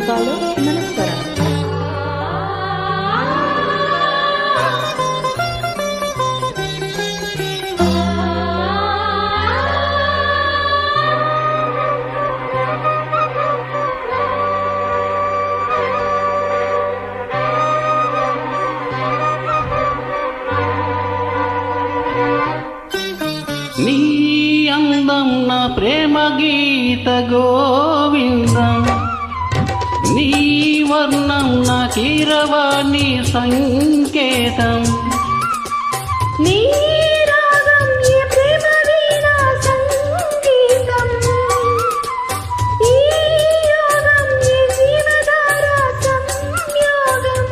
ధూపాలు మన స్వరం. నీ అందం నా ప్రేమ గీత గోవిందం, నీ వర్ణం నా కీరవాణి సంకేతం. నీ రాగం ఈ ప్రేమ వీణా సంగీతం, ఈ యోగం ఈ జీవధార సంయోగం.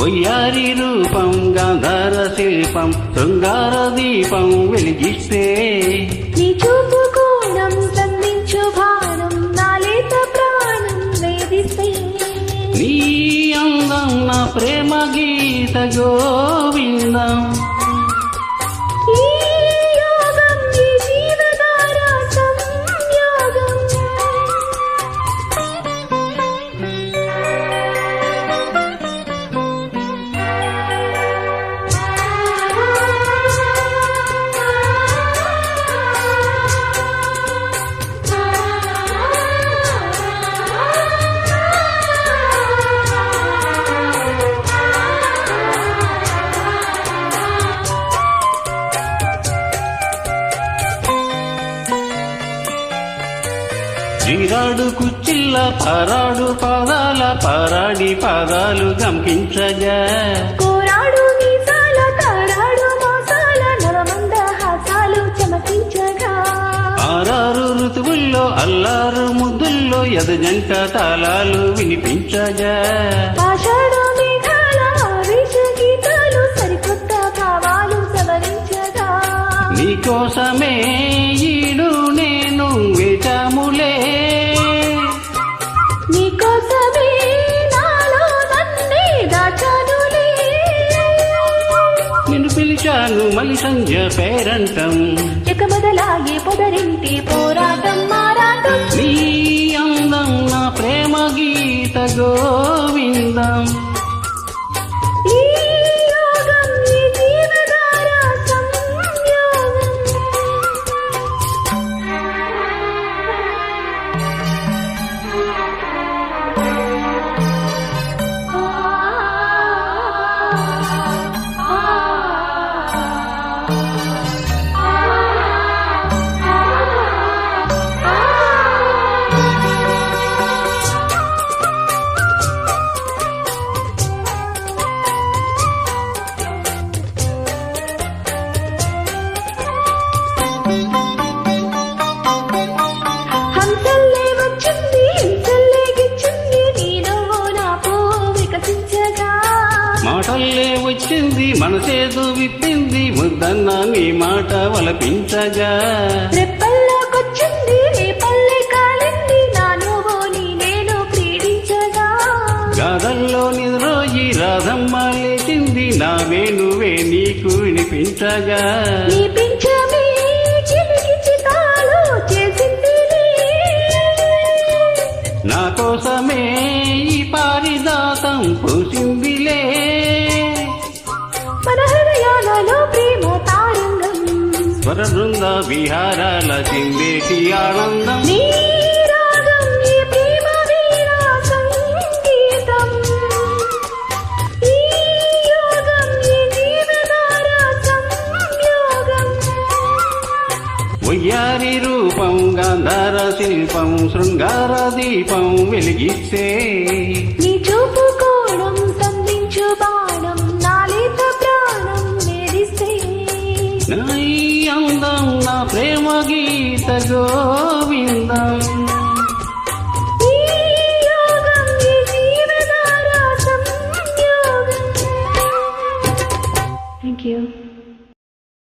వయ్యారి రూపం గాంధార శిల్పం శృంగార దీపం వెలిగిస్తే, నీ చూపు కోణం సంధించు భారం నా లేత ప్రాణం వేధిస్తే. నీ అందం నా ప్రేమ గీత గోవిందం, ఈ యోగం ఈ జీవధార సంయోగం. జీరాడు కుచ్చిళ్ళ పారాడు పాదాల పారాడి పాదాలు గంకించగా, కోరాడు మీసాల తారాడు మోసాల నవమంద హాసాలు చమకించగా. ఆరారు ఋతువుల్లో అల్లారు ముద్దుల్లో ఎదజంట తాళాలు వినిపించగా, ఆషాఢ మేఘాల ఆవేశ గీతాలు సరికొత్త భావాలు సవరించగా. నీకోసమే ఈడు నేను వేచాములే, నీకోసమే నాలో నన్నే దాచానులే. నిన్ను పిలిచాను మలి సంధ్య పేరంటం, ఇక మొదలాగే పొదరింటి పోరాటం మారాటం. నీ అందం నా ప్రేమ గీత గోవిందం, ఈ యోగం ఈ జీవధార సంయోగం. హంసల్లే వచ్చింది హింసల్లే గిచ్చింది నీలో నా పువ్వు వికసించగా. మాటల్లే వచ్చింది మనసేదు విప్పింది ముద్దన్న నీ మాట వలపించగా, రెప్పల్లోకొచ్చింది నీ పల్లె కాలింది నా నువ్వు నీ నేను పీడించగా. గాథల్లో నిద్రోయి రాధమ్మ లేచింది నా వేణువే నీకు వినిపించగా, నీ పింఛమే చిలికి తాళు చేసిందిలే. నా కోసమే ఈ పారిజాతం పూసిందిలే. మన హృదయాలలో ప్రేమ తారంగం, స్వర బృంద విహారాల చిందేటి ఆనందం. నీ రాగం ఈ ప్రేమ వీణా సంగీతం, ఈ యోగం ఈ జీవధార సంయోగం. వయ్యారి రూపం గాంధార శిల్పం శృంగార దీపం వెలిగిస్తే, నీ చూపు కోణం సంధించు బాణం నా లేత ప్రాణం వేధిస్తే. నా ఈ అందం నా ప్రేమ గీత గో